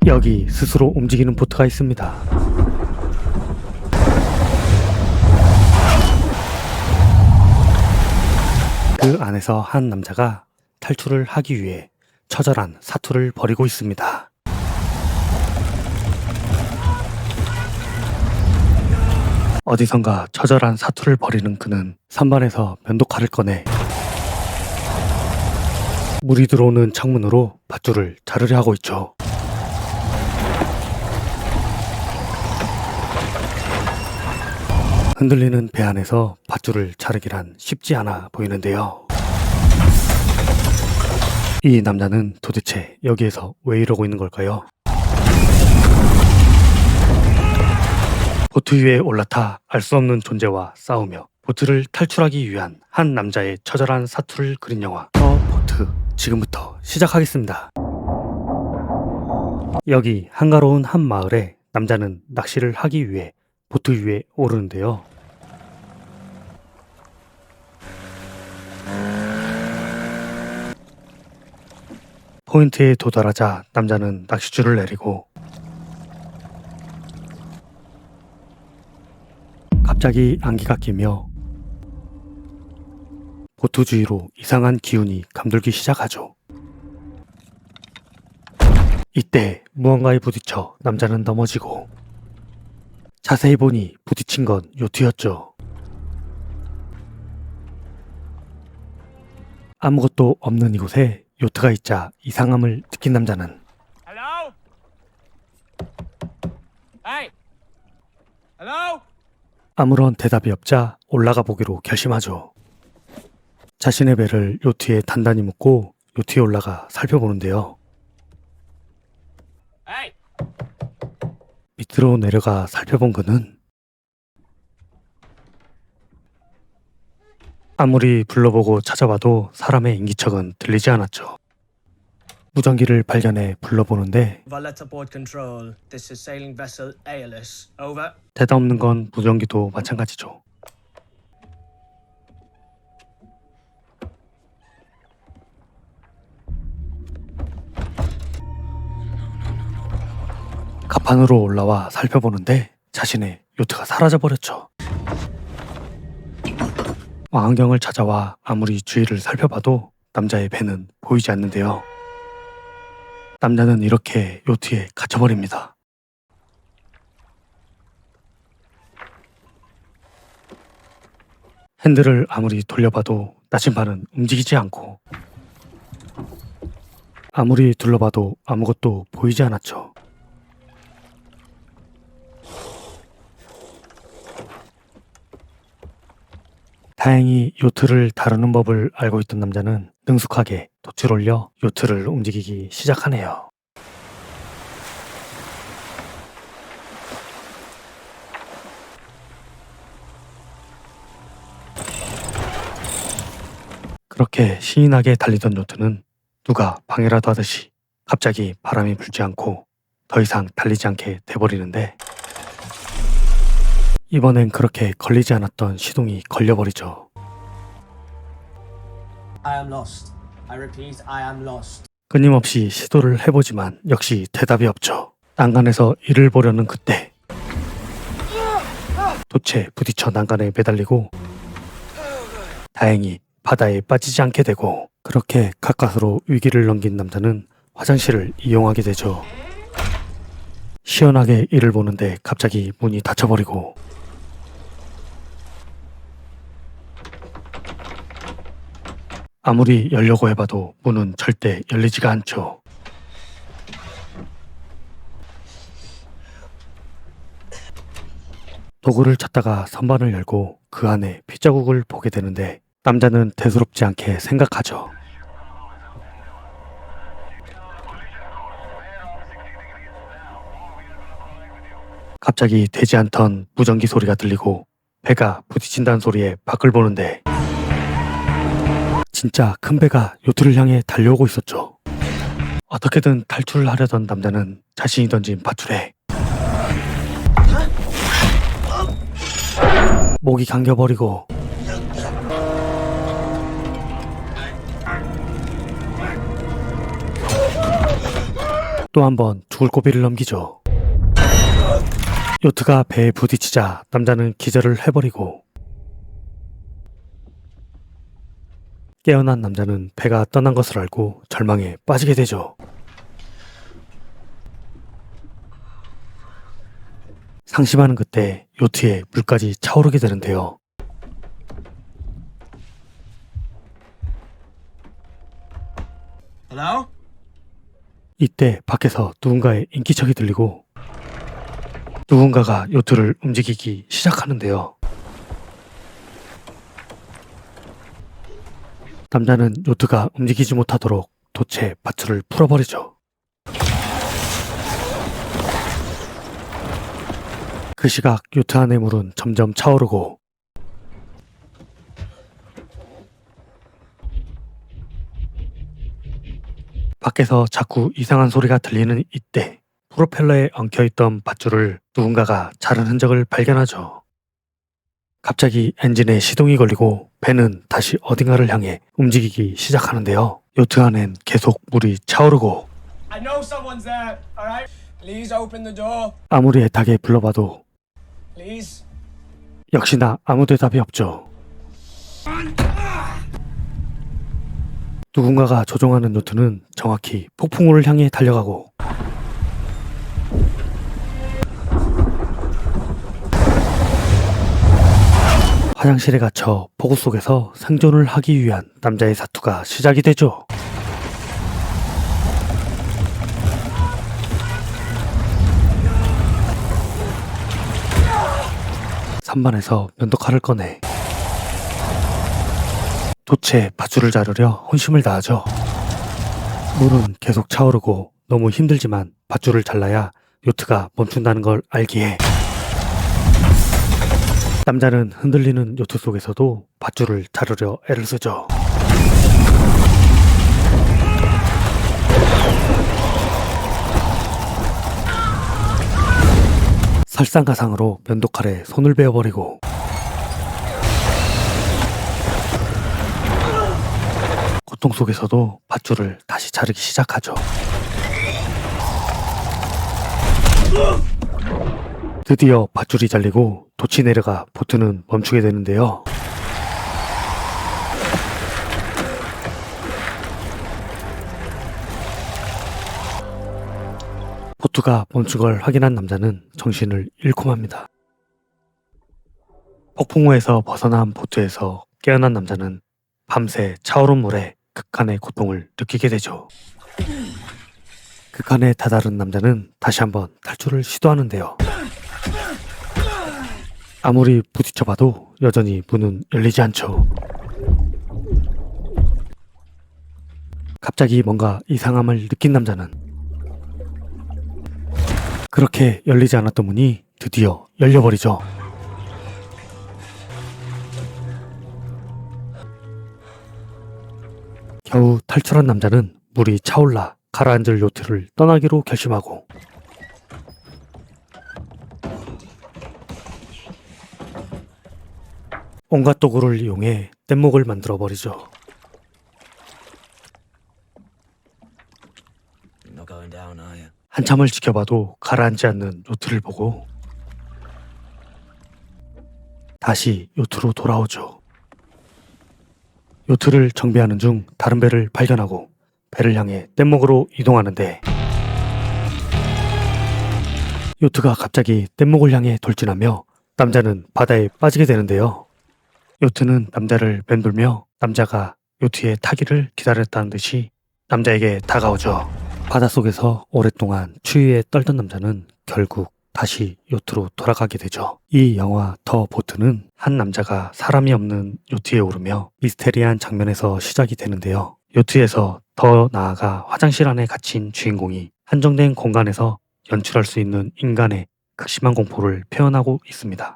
여기 스스로 움직이는 보트가 있습니다. 그 안에서 한 남자가 탈출을 하기 위해 처절한 사투를 벌이고 있습니다. 어디선가 처절한 사투를 벌이는 그는 선반에서 면도칼을 꺼내 물이 들어오는 창문으로 밧줄을 자르려 하고 있죠. 흔들리는 배 안에서 밧줄을 자르기란 쉽지 않아 보이는데요. 이 남자는 도대체 여기에서 왜 이러고 있는 걸까요? 보트 위에 올라타 알 수 없는 존재와 싸우며 보트를 탈출하기 위한 한 남자의 처절한 사투를 그린 영화 더 보트, 지금부터 시작하겠습니다. 여기 한가로운 한 마을에 남자는 낚시를 하기 위해 보트 위에 오르는데요. 포인트에 도달하자 남자는 낚싯줄을 내리고 갑자기 안개가 끼며 보트 주위로 이상한 기운이 감돌기 시작하죠. 이때 무언가에 부딪혀 남자는 넘어지고 자세히 보니 부딪힌 건 요트였죠. 아무것도 없는 이곳에 요트가 있자 이상함을 느낀 남자는 Hello? Hey! Hello? 아무런 대답이 없자 올라가 보기로 결심하죠. 자신의 배를 요트에 단단히 묶고 요트에 올라가 살펴보는데요. Hey! 밑으로 내려가 살펴본 그는 아무리 불러보고 찾아봐도 사람의 인기척은 들리지 않았죠. 무전기를 발견해 불러보는데 Valletta Port Control. This is sailing vessel ALS. Over. 대답 없는 건 무전기도 마찬가지죠. 갑판으로 올라와 살펴보는데 자신의 요트가 사라져버렸죠. 망원경을 찾아와 아무리 주위를 살펴봐도 남자의 배는 보이지 않는데요. 남자는 이렇게 요트에 갇혀버립니다. 핸들을 아무리 돌려봐도 나침반은 움직이지 않고 아무리 둘러봐도 아무것도 보이지 않았죠. 다행히 요트를 다루는 법을 알고 있던 남자는 능숙하게 돛을 올려 요트를 움직이기 시작하네요. 그렇게 시인하게 달리던 요트는 누가 방해라도 하듯이 갑자기 바람이 불지 않고 더 이상 달리지 않게 돼버리는데 이번엔 그렇게 걸리지 않았던 시동이 걸려버리죠. I am lost. I repeat, I am lost. 끊임없이 시도를 해보지만 역시 대답이 없죠. 난간에서 일을 보려는 그때 돛에 부딪혀 난간에 매달리고 다행히 바다에 빠지지 않게 되고 그렇게 가까스로 위기를 넘긴 남자는 화장실을 이용하게 되죠. 시원하게 일을 보는데 갑자기 문이 닫혀버리고 아무리 열려고 해봐도 문은 절대 열리지가 않죠. 도구를 찾다가 선반을 열고 그 안에 핏자국을 보게 되는데 남자는 대수롭지 않게 생각하죠. 갑자기 되지 않던 무전기 소리가 들리고 배가 부딪힌다는 소리에 밖을 보는데 진짜 큰 배가 요트를 향해 달려오고 있었죠. 어떻게든 탈출을 하려던 남자는 자신이 던진 밧줄에 목이 감겨버리고 또 한 번 죽을 고비를 넘기죠. 요트가 배에 부딪히자 남자는 기절을 해버리고 깨어난 남자는 배가 떠난 것을 알고 절망에 빠지게 되죠. 상심하는 그때 요트에 물까지 차오르게 되는데요. Hello? 이때 밖에서 누군가의 인기척이 들리고 누군가가 요트를 움직이기 시작하는데요. 남자는 요트가 움직이지 못하도록 돛에 밧줄을 풀어버리죠. 그 시각 요트 안의 물은 점점 차오르고 밖에서 자꾸 이상한 소리가 들리는 이때 프로펠러에 엉켜있던 밧줄을 누군가가 자른 흔적을 발견하죠. 갑자기 엔진에 시동이 걸리고 배는 다시 어딘가를 향해 움직이기 시작하는데요. 요트 안엔 계속 물이 차오르고 I know someone's there, alright? Please open the door. 아무리 애타게 불러봐도 Please. 역시나 아무 대답이 없죠. 누군가가 조종하는 요트는 정확히 폭풍우를 향해 달려가고 화장실에 갇혀 폭우 속에서 생존을 하기 위한 남자의 사투가 시작이 되죠. 선반에서 면도칼을 꺼내 돛에 밧줄을 자르려 혼심을 다하죠. 물은 계속 차오르고 너무 힘들지만 밧줄을 잘라야 요트가 멈춘다는 걸 알기에 남자는 흔들리는 요트 속에서도 밧줄을 자르려 애를 쓰죠. 설상가상으로 면도칼에 손을 베어버리고 고통 속에서도 밧줄을 다시 자르기 시작하죠. 드디어 밧줄이 잘리고 돛이 내려가 보트는 멈추게 되는데요. 보트가 멈춘 걸 확인한 남자는 정신을 잃고 맙니다. 폭풍우에서 벗어난 보트에서 깨어난 남자는 밤새 차오른 물에 극한의 고통을 느끼게 되죠. 극한에 다다른 남자는 다시 한번 탈출을 시도하는데요. 아무리 부딪혀봐도 여전히 문은 열리지 않죠. 갑자기 뭔가 이상함을 느낀 남자는 그렇게 열리지 않았던 문이 드디어 열려버리죠. 겨우 탈출한 남자는 물이 차올라 가라앉을 요트를 떠나기로 결심하고 온갖 도구를 이용해 뗏목을 만들어버리죠. Not going down, are you? 한참을 지켜봐도 가라앉지 않는 요트를 보고 다시 요트로 돌아오죠. 요트를 정비하는 중 다른 배를 발견하고 배를 향해 뗏목으로 이동하는데 요트가 갑자기 뗏목을 향해 돌진하며 남자는 바다에 빠지게 되는데요. 요트는 남자를 맴돌며 남자가 요트에 타기를 기다렸다는 듯이 남자에게 다가오죠. 바닷속에서 오랫동안 추위에 떨던 남자는 결국 다시 요트로 돌아가게 되죠. 이 영화 더 보트는 한 남자가 사람이 없는 요트에 오르며 미스테리한 장면에서 시작이 되는데요. 요트에서 더 나아가 화장실 안에 갇힌 주인공이 한정된 공간에서 연출할 수 있는 인간의 극심한 공포를 표현하고 있습니다.